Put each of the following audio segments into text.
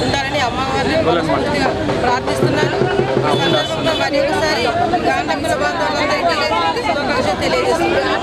ఉండాలని అమ్మవారిని ప్రార్థిస్తున్నాను. మరి ఒకసారి గాంధకుల బాంధవులందరికీ శుభాకాంక్షలు తెలియజేస్తున్నాను.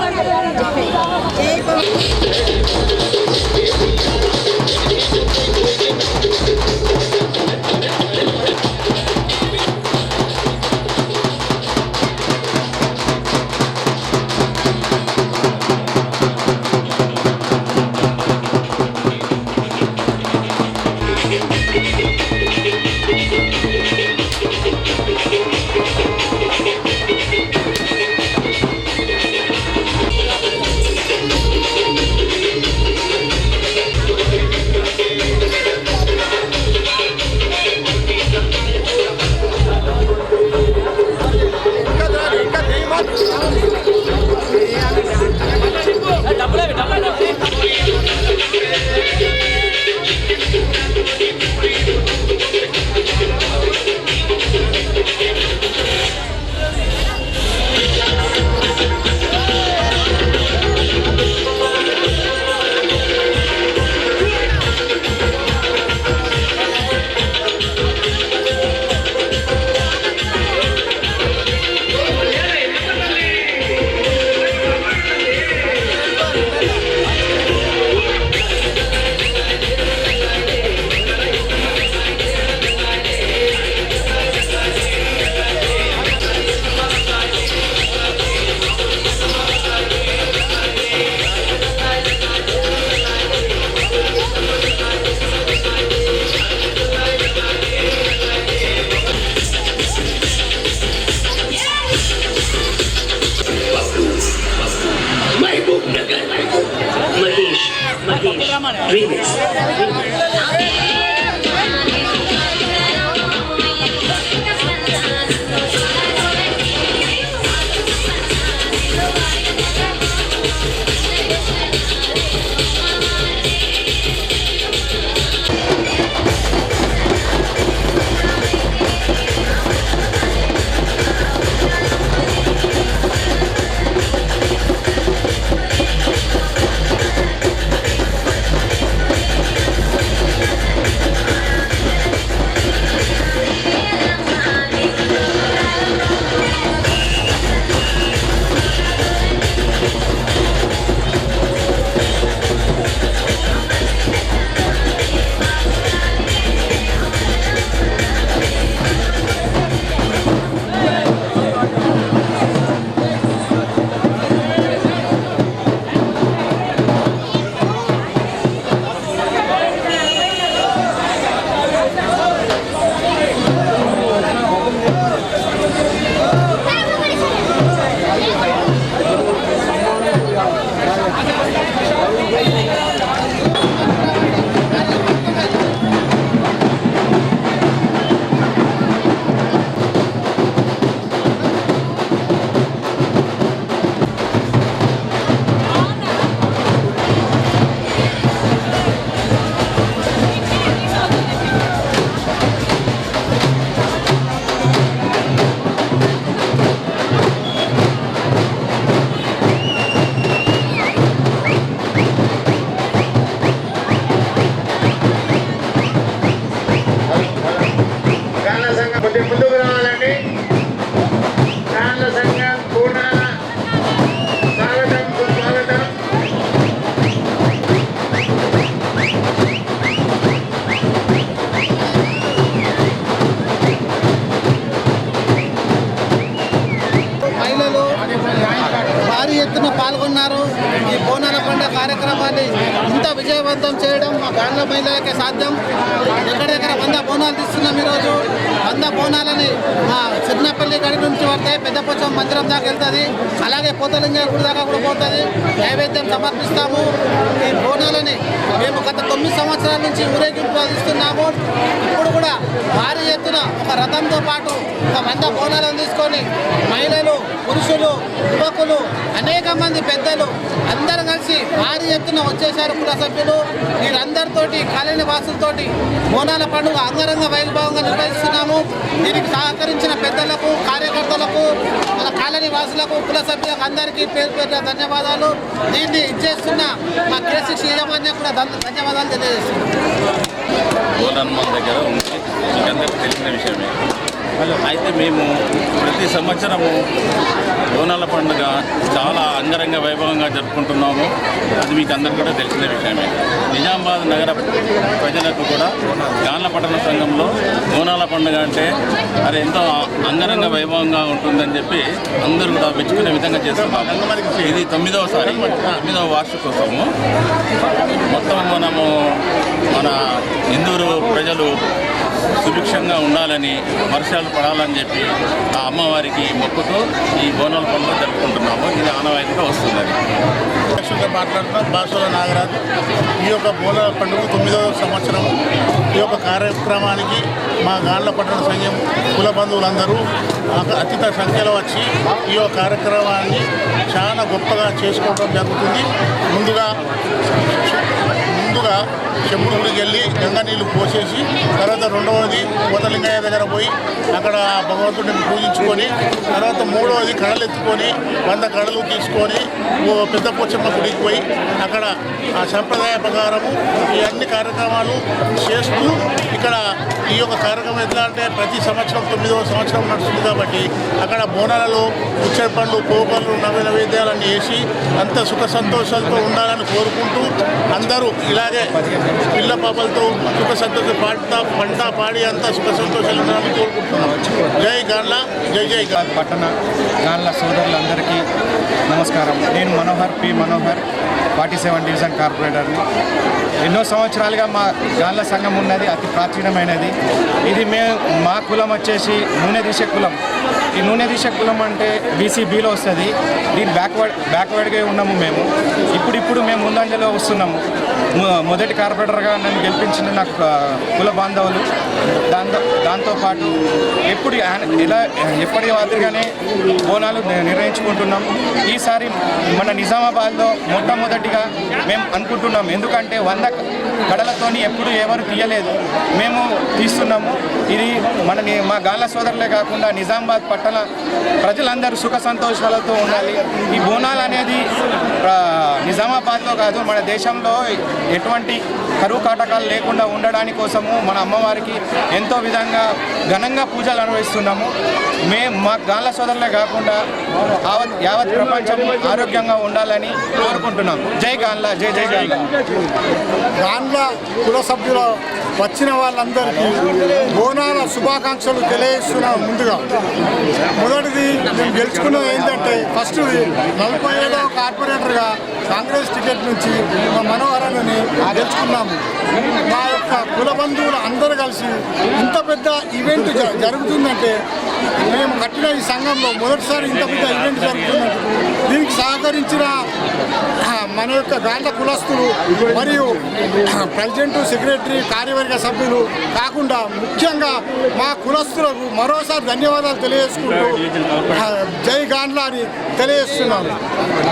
Remix. విజయవంతం చేయడం మా గాండ్ల మహిళలకే సాధ్యం. దగ్గర 100 బోనాలు తీస్తున్నాం. ఈరోజు 100 బోనాలని మా చిన్నపల్లి గడి నుంచి పడతాయి, పెద్దపోచం మందిరం దాకా వెళ్తుంది, అలాగే పోతలింగ గుడి దాకా కూడా పోతుంది. నైవేద్యం సమర్పిస్తాము. ఈ బోనాలని మేము గత 9 సంవత్సరాల నుంచి ఊరేగింపు ఇస్తున్నాము. ఇప్పుడు కూడా భారీ ఎత్తున ఒక రథంతో పాటు ఒక 100 బోనాలను తీసుకొని మహిళలు, పురుషులు, యువకులు, అనేక మంది పెద్దలు అందరూ కలిసి భారీ ఎత్తున వచ్చేశారు. కుల సభ్యులు వీరందరితోటి కాలనీ వాసులతోటి బోనాల పండుగ అంగరంగ వైభవంగా నిర్వహిస్తున్నాము. దీనికి సహకరించిన పెద్దలకు, కార్యకర్తలకు, మన కాలనీ వాసులకు, కుల సభ్యులకు అందరికీ పేరు పేరున ధన్యవాదాలు. దీన్ని ఇచ్చేస్తున్న మా కేసీ యాజమాన్యం కూడా ధన్యవాదాలు తెలియజేస్తున్నాం. హనుమాన్ దగ్గర ఉంది, మీకు అందరికీ తెలిసిన విషయమే. అయితే మేము ప్రతి సంవత్సరము బోనాల పండుగ చాలా అంగరంగ వైభవంగా జరుపుకుంటున్నాము. అది మీకు అందరికీ కూడా తెలిసిన విషయమే. నిజామాబాద్ నగర ప్రజలకు కూడా గాండ్ల పట్టణ సంఘంలో బోనాల పండుగ అంటే అది ఎంతో అంగరంగ వైభవంగా ఉంటుందని చెప్పి అందరూ కూడా మెచ్చుకునే విధంగా చేస్తున్నాము. ఇది 9వ వార్షికోత్సవము. మొత్తం మనము మన ఇందూరు ప్రజలు సుభిక్షంగా ఉండాలని, వర్షాలు పడాలని చెప్పి ఆ అమ్మవారికి మొక్కుతూ ఈ బోనాల పండుగ జరుపుకుంటున్నాము. ఇది ఆనవాయితీగా వస్తుంది. మాట్లాడుతున్న బాసుల నాగరాజు. ఈ యొక్క బోనాల పండుగ 9వ సంవత్సరం. ఈ యొక్క కార్యక్రమానికి మా గాండ్ల పట్టణ సంఘం కుల బంధువులందరూ అతిత సంఖ్యలో వచ్చి ఈ యొక్క కార్యక్రమాన్ని చాలా గొప్పగా చేసుకోవడం జరుగుతుంది. ముందుగా చెంబుడు గుడికి వెళ్ళి గంగా నీళ్ళు పోసేసి, తర్వాత రెండవది పోతలింగయ్య దగ్గర పోయి అక్కడ భగవంతుడిని పూజించుకొని, తర్వాత మూడవది కడలు ఎత్తుకొని 100 కడలు తీసుకొని పెద్ద పోచమ్మ గుడికి పోయి అక్కడ ఆ సంప్రదాయ ప్రకారము ఈ అన్ని కార్యక్రమాలు చేస్తూ ఇక్కడ ఈ యొక్క కార్యక్రమం ఎట్లా అంటే ప్రతి సంవత్సరం 9వ సంవత్సరం నడుస్తుంది కాబట్టి అక్కడ బోనాలలో ఉచ్చడి పండ్లు, పోకళ్ళు, నైవేద్యాలన్నీ వేసి అంత సుఖ సంతోషాలతో ఉండాలని కోరుకుంటూ అందరూ ఇలాగే పిల్ల పాపలతో సుఖ సంతోషం పంట పాడి అంతా సుఖ సంతోషాలు ఉండాలని కోరుకుంటున్నాం. జై గాండ్ల, జై జై పట్టణ గాండ్ల సోదరులందరికీ నమస్కారం. నేను P. మనోహర్ 47 డివిజన్ కార్పొరేటర్ని. ఎన్నో సంవత్సరాలుగా మా గాండ్ల సంఘం ఉన్నది, అతి ప్రాచీనమైనది. ఇది మా కులం వచ్చేసి నూనె దీశ కులం. ఈ నూనె దీశ కులం అంటే BCBలో వస్తుంది. దీని బ్యాక్వర్డ్గా ఉన్నాము మేము. ఇప్పుడు మేము ముందంజలో వస్తున్నాము. మొదటి కార్పొరేటర్గా నన్ను గెలిపించిన నాకు కుల బాంధవులు. దాంతోపాటు ఎప్పటి మాదిరిగానే బోనాలు నిర్వహించుకుంటున్నాం. ఈసారి మన నిజామాబాద్లో మొట్టమొదటిగా మేము అనుకుంటున్నాం. ఎందుకంటే 100 కడలతోని ఎప్పుడు ఎవరు తీయలేదు, మేము తీస్తున్నాము. ఇది మా గాండ్ల సోదరులే కాకుండా నిజామాబాద్ పట్టణ ప్రజలందరూ సుఖ సంతోషాలతో ఉండాలి. ఈ బోనాలు అనేది నిజామాబాద్లో కాదు, మన దేశంలో ఎటువంటి కరువు కాటకాలు లేకుండా ఉండడానికి కోసము మన అమ్మవారికి ఎంతో విధంగా ఘనంగా పూజలు నిర్వహిస్తున్నాము. మా గాండ్ల సోదరులే కాకుండా యావత్ ప్రపంచం ఆరోగ్యంగా ఉండాలని కోరుకుంటున్నాం. జై గాండ్ల, జై జై గాండ్ల. గాండ్ల కుల సభ్యుల వచ్చిన వాళ్ళందరికీ బోనాల శుభాకాంక్షలు తెలియజేస్తున్నాం. ముందుగా మొదటిది మేము గెలుచుకున్నది ఏంటంటే, ఫస్ట్ 47వ కార్పొరేటర్గా కాంగ్రెస్ టికెట్ నుంచి మా మనోహరాన్ని గెలుచుకున్నాము. మా యొక్క కుల బంధువులు అందరూ కలిసి ఇంత పెద్ద ఈవెంట్ జరుగుతుందంటే, మేము కట్టిన ఈ సంఘంలో మొదటిసారి ఇంత పెద్ద ఈవెంట్ జరుగుతున్నట్టు దీనికి సహకరించిన మన యొక్క గాండ్ల కులస్తులు మరియు ప్రెసిడెంట్, సెక్రటరీ, కార్యవర్గ సభ్యులు కాకుండా ముఖ్యంగా మా కులస్తులకు మరోసారి ధన్యవాదాలు తెలియజేసుకుంటూ జై గాండ్ల అని తెలియజేస్తున్నాను.